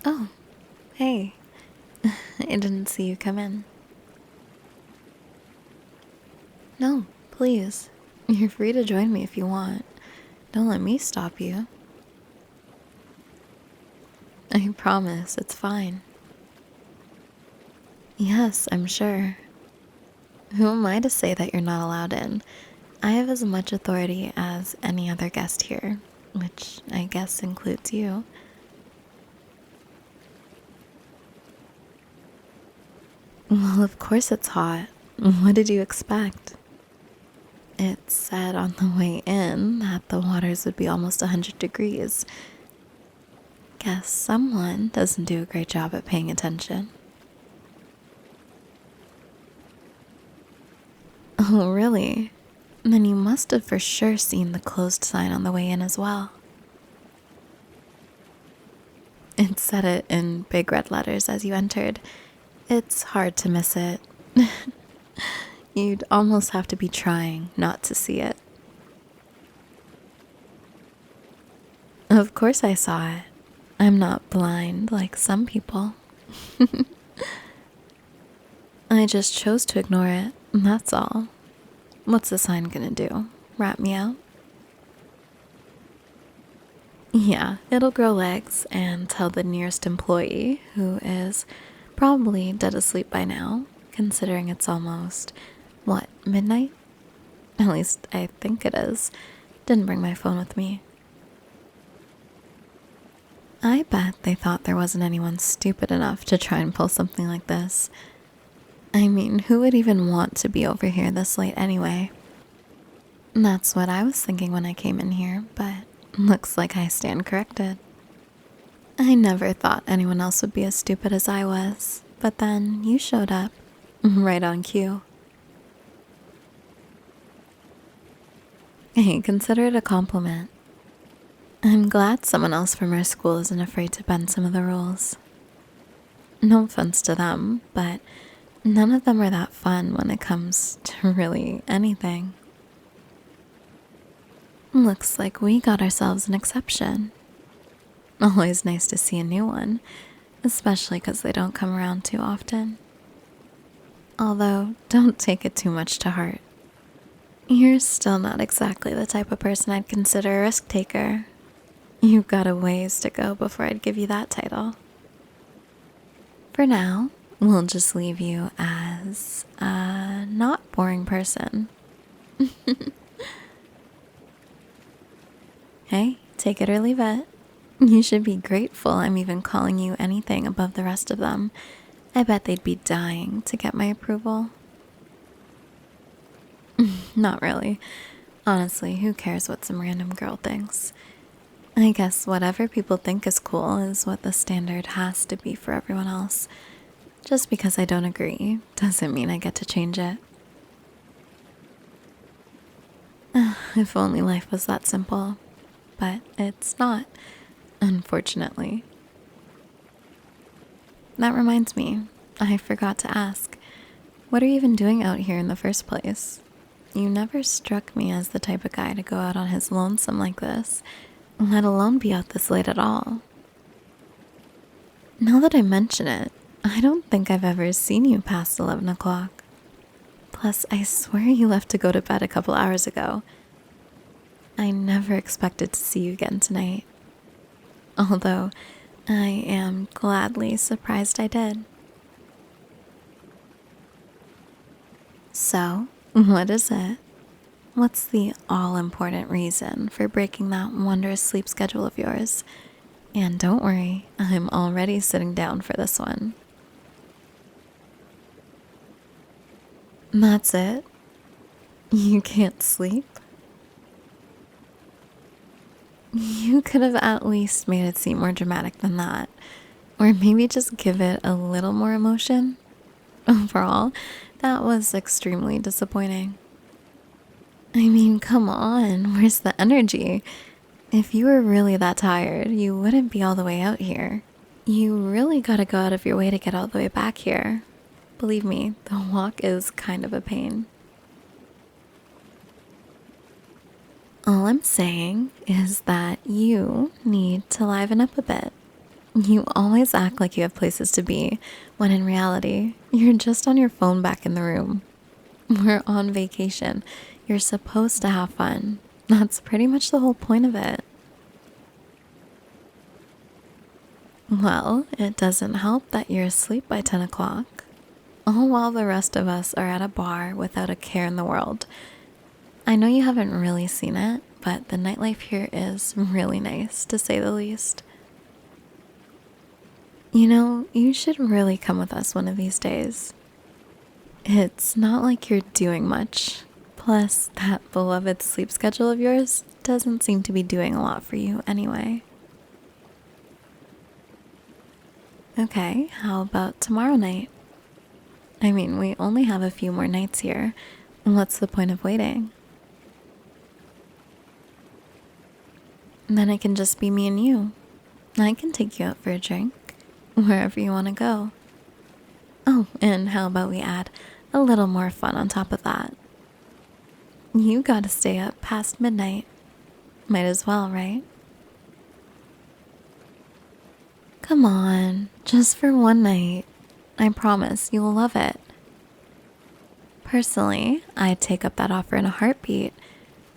Oh, hey. I didn't see you come in. No, please. You're free to join me if you want. Don't let me stop you. I promise, it's fine. Yes, I'm sure. Who am I to say that you're not allowed in? I have as much authority as any other guest here, which I guess includes you. Well, of course it's hot. What did you expect? It said on the way in that the waters would be almost 100 degrees. Guess someone doesn't do a great job at paying attention. Oh, really? Then you must have for sure seen the closed sign on the way in as well. It said it in big red letters as you entered. It's hard to miss it. You'd almost have to be trying not to see it. Of course I saw it. I'm not blind like some people. I just chose to ignore it, that's all. What's the sign gonna do? Rat me out? Yeah, it'll grow legs and tell the nearest employee, who is probably dead asleep by now, considering it's almost, what, midnight? At least I think it is. Didn't bring my phone with me. I bet they thought there wasn't anyone stupid enough to try and pull something like this. I mean, who would even want to be over here this late anyway? That's what I was thinking when I came in here, but looks like I stand corrected. I never thought anyone else would be as stupid as I was, but then you showed up, right on cue. Hey, consider it a compliment. I'm glad someone else from our school isn't afraid to bend some of the rules. No offense to them, but none of them are that fun when it comes to really anything. Looks like we got ourselves an exception. Always nice to see a new one, especially because they don't come around too often. Although, don't take it too much to heart. You're still not exactly the type of person I'd consider a risk taker. You've got a ways to go before I'd give you that title. For now, we'll just leave you as a not boring person. Hey, take it or leave it. You should be grateful I'm even calling you anything above the rest of them. I bet they'd be dying to get my approval. Not really. Honestly, who cares what some random girl thinks? I guess whatever people think is cool is what the standard has to be for everyone else. Just because I don't agree doesn't mean I get to change it. If only life was that simple. But it's not, unfortunately. That reminds me, I forgot to ask, what are you even doing out here in the first place? You never struck me as the type of guy to go out on his lonesome like this, let alone be out this late at all. Now that I mention it, I don't think I've ever seen you past 11 o'clock. Plus, I swear you left to go to bed a couple hours ago. I never expected to see you again tonight. Although, I am gladly surprised I did. So, what is it? What's the all-important reason for breaking that wondrous sleep schedule of yours? And don't worry, I'm already sitting down for this one. That's it? You can't sleep? You could have at least made it seem more dramatic than that. Or maybe just give it a little more emotion. Overall, that was extremely disappointing. I mean, come on, where's the energy? If you were really that tired, you wouldn't be all the way out here. You really gotta go out of your way to get all the way back here. Believe me, the walk is kind of a pain. All I'm saying is that you need to liven up a bit. You always act like you have places to be, when in reality, you're just on your phone back in the room. We're on vacation. You're supposed to have fun. That's pretty much the whole point of it. Well, it doesn't help that you're asleep by 10 o'clock, all while the rest of us are at a bar without a care in the world. I know you haven't really seen it, but the nightlife here is really nice, to say the least. You know, you should really come with us one of these days. It's not like you're doing much. Plus, that beloved sleep schedule of yours doesn't seem to be doing a lot for you anyway. Okay, how about tomorrow night? I mean, we only have a few more nights here. What's the point of waiting? Then it can just be me and you. I can take you out for a drink, wherever you want to go. Oh, and how about we add a little more fun on top of that? You gotta stay up past midnight. Might as well, right? Come on, just for one night. I promise you'll love it. Personally, I'd take up that offer in a heartbeat.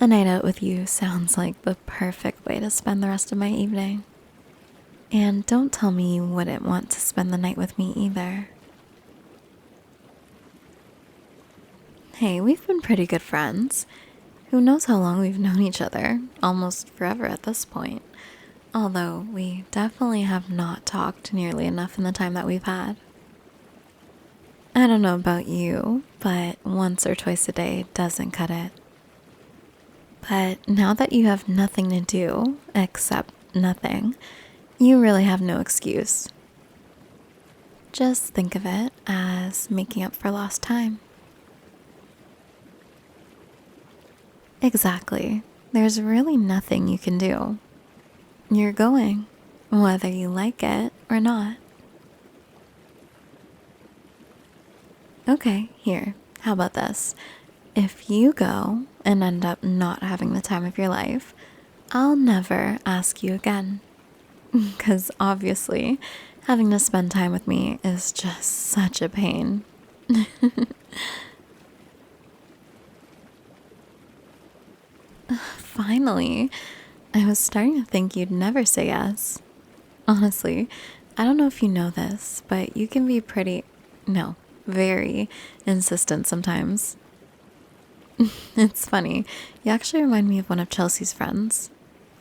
A night out with you sounds like the perfect way to spend the rest of my evening. And don't tell me you wouldn't want to spend the night with me either. Hey, we've been pretty good friends. Who knows how long we've known each other? Almost forever at this point. Although we definitely have not talked nearly enough in the time that we've had. I don't know about you, but once or twice a day doesn't cut it. But now that you have nothing to do, except nothing, you really have no excuse. Just think of it as making up for lost time. Exactly. There's really nothing you can do. You're going, whether you like it or not. Okay, here. How about this? If you go and end up not having the time of your life, I'll never ask you again. Because obviously, having to spend time with me is just such a pain. Finally, I was starting to think you'd never say yes. Honestly, I don't know if you know this, but you can be no, very insistent sometimes. It's funny, you actually remind me of one of Chelsea's friends.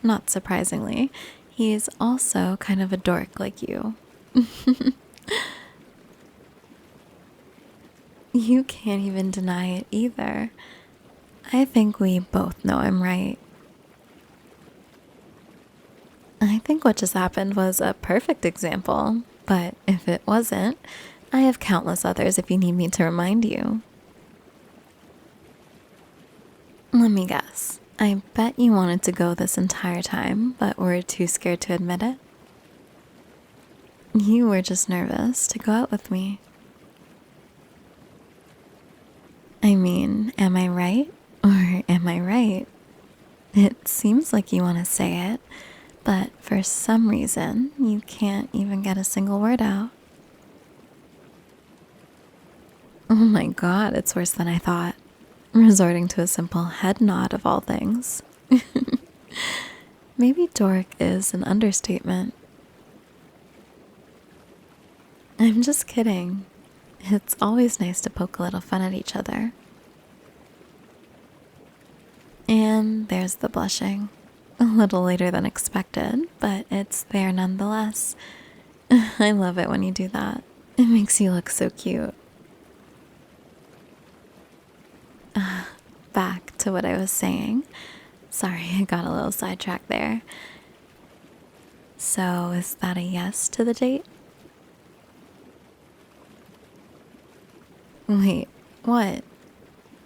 Not surprisingly, he's also kind of a dork like you. You can't even deny it either. I think we both know I'm right. I think what just happened was a perfect example, but if it wasn't, I have countless others if you need me to remind you. Let me guess. I bet you wanted to go this entire time, but were too scared to admit it. You were just nervous to go out with me. I mean, am I right? Or am I right? It seems like you want to say it, but for some reason, you can't even get a single word out. Oh my god, it's worse than I thought. Resorting to a simple head nod of all things. Maybe dork is an understatement. I'm just kidding. It's always nice to poke a little fun at each other. And there's the blushing. A little later than expected, but it's there nonetheless. I love it when you do that. It makes you look so cute. Back to what I was saying. Sorry, I got a little sidetracked there. So, is that a yes to the date? Wait, what?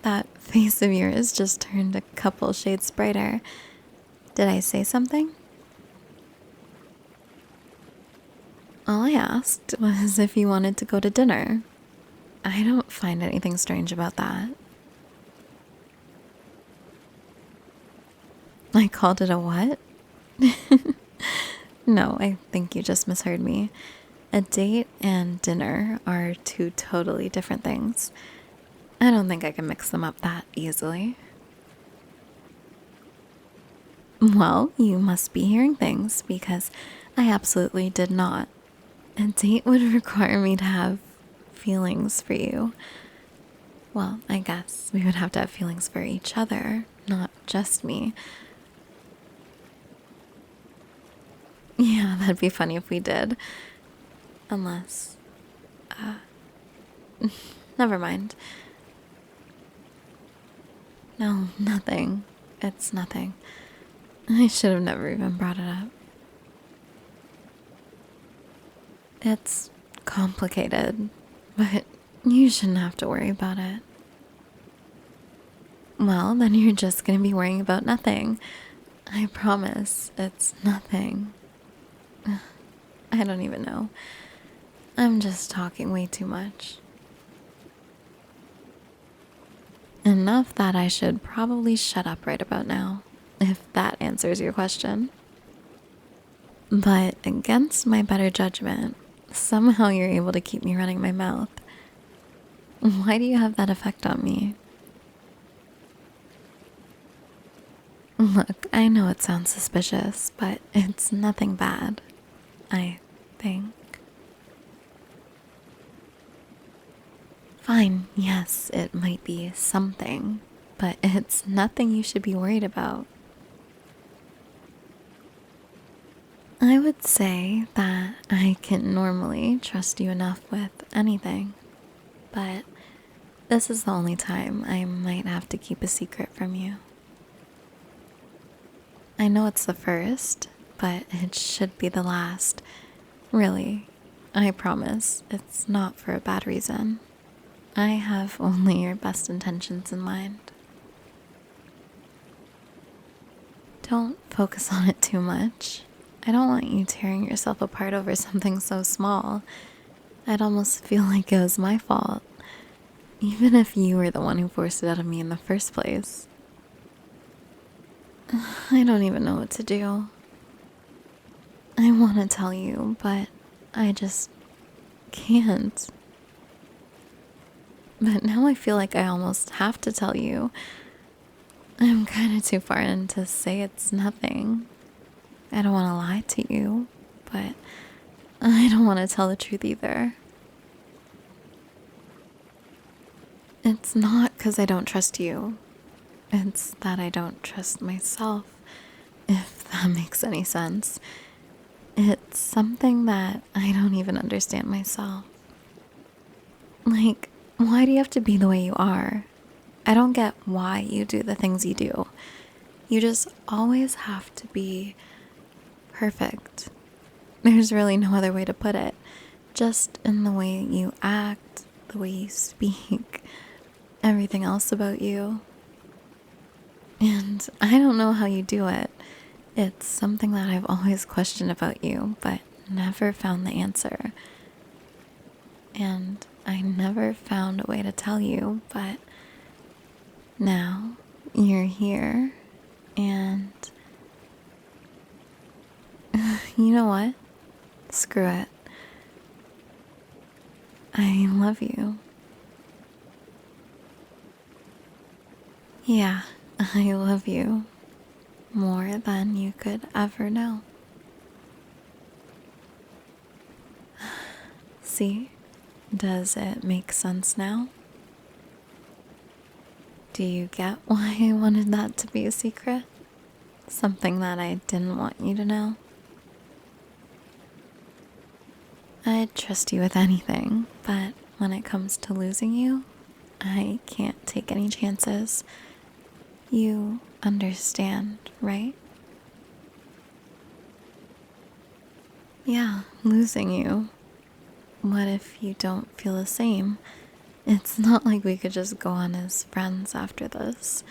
That face of yours just turned a couple shades brighter. Did I say something? All I asked was if you wanted to go to dinner. I don't find anything strange about that. I called it a what? No, I think you just misheard me. A date and dinner are two totally different things. I don't think I can mix them up that easily. Well, you must be hearing things because I absolutely did not. A date would require me to have feelings for you. Well, I guess we would have to have feelings for each other, not just me. Yeah, that'd be funny if we did. Unless. Never mind. No, nothing. It's nothing. I should have never even brought it up. It's complicated, but you shouldn't have to worry about it. Well, then you're just gonna be worrying about nothing. I promise it's nothing. I don't even know. I'm just talking way too much. Enough that I should probably shut up right about now, if that answers your question. But against my better judgment, somehow you're able to keep me running my mouth. Why do you have that effect on me? Look, I know it sounds suspicious, but it's nothing bad, I think. Fine, yes, it might be something, but it's nothing you should be worried about. I would say that I can normally trust you enough with anything, but this is the only time I might have to keep a secret from you. I know it's the first, but it should be the last. Really, I promise it's not for a bad reason. I have only your best intentions in mind. Don't focus on it too much. I don't want you tearing yourself apart over something so small. I'd almost feel like it was my fault, even if you were the one who forced it out of me in the first place. I don't even know what to do. I want to tell you, but I just can't. But now I feel like I almost have to tell you. I'm kind of too far in to say it's nothing. I don't want to lie to you, but I don't want to tell the truth either. It's not because I don't trust you. It's that I don't trust myself, if that makes any sense. It's something that I don't even understand myself. Like, why do you have to be the way you are? I don't get why you do the things you do. You just always have to be perfect. There's really no other way to put it. Just in the way you act, the way you speak, everything else about you. And I don't know how you do it. It's something that I've always questioned about you, but never found the answer. And I never found a way to tell you, but now you're here, and you know what? Screw it. I love you. Yeah, I love you more than you could ever know. See? Does it make sense now? Do you get why I wanted that to be a secret? Something that I didn't want you to know? I'd trust you with anything, but when it comes to losing you, I can't take any chances. You understand, right? Yeah, losing you. What if you don't feel the same? It's not like we could just go on as friends after this.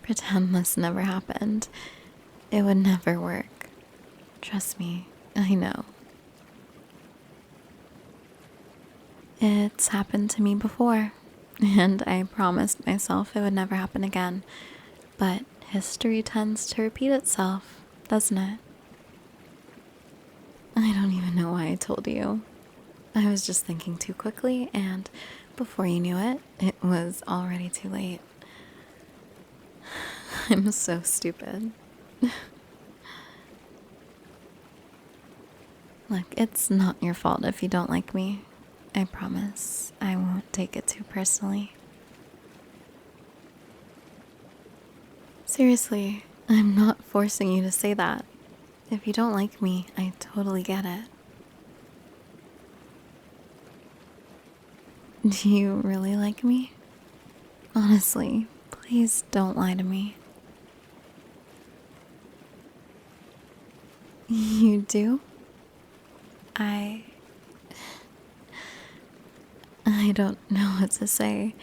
Pretend this never happened. It would never work. Trust me, I know. It's happened to me before, and I promised myself it would never happen again. But history tends to repeat itself, doesn't it? I don't even know why I told you. I was just thinking too quickly, and before you knew it, it was already too late. I'm so stupid. Look, it's not your fault if you don't like me. I promise I won't take it too personally. Seriously, I'm not forcing you to say that. If you don't like me, I totally get it. Do you really like me? Honestly, please don't lie to me. You do? I. I don't know what to say.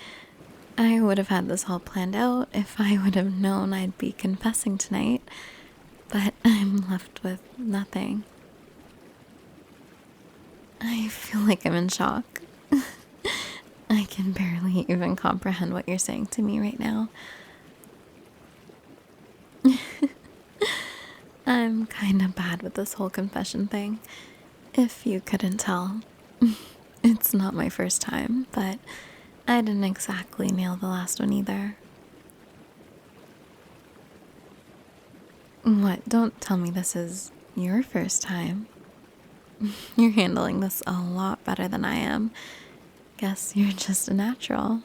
I would have had this all planned out if I would have known I'd be confessing tonight, but I'm left with nothing. I feel like I'm in shock. I can barely even comprehend what you're saying to me right now. I'm kinda bad with this whole confession thing. If you couldn't tell, it's not my first time, but I didn't exactly nail the last one either. What? Don't tell me this is your first time. You're handling this a lot better than I am. Guess you're just a natural.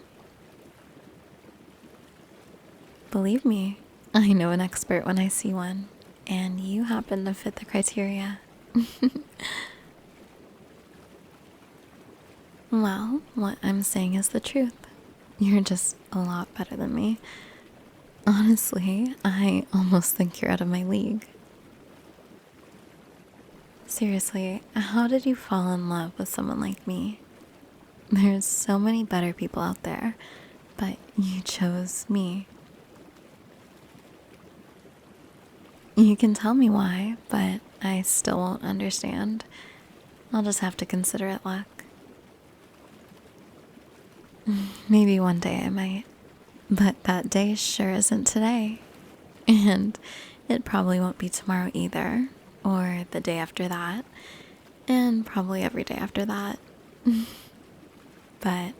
Believe me, I know an expert when I see one, and you happen to fit the criteria. Well, what I'm saying is the truth. You're just a lot better than me. Honestly, I almost think you're out of my league. Seriously, how did you fall in love with someone like me? There's so many better people out there, but you chose me. You can tell me why, but I still won't understand. I'll just have to consider it luck. Maybe one day I might, but that day sure isn't today. And it probably won't be tomorrow either, or the day after that, and probably every day after that. But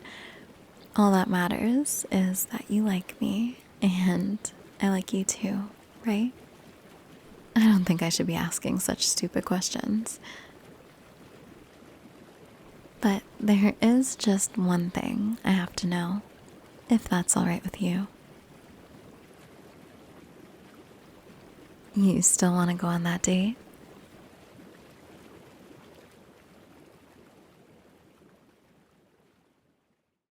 all that matters is that you like me, and I like you too, right? I don't think I should be asking such stupid questions. But there is just one thing I have to know, if that's all right with you. You still want to go on that date?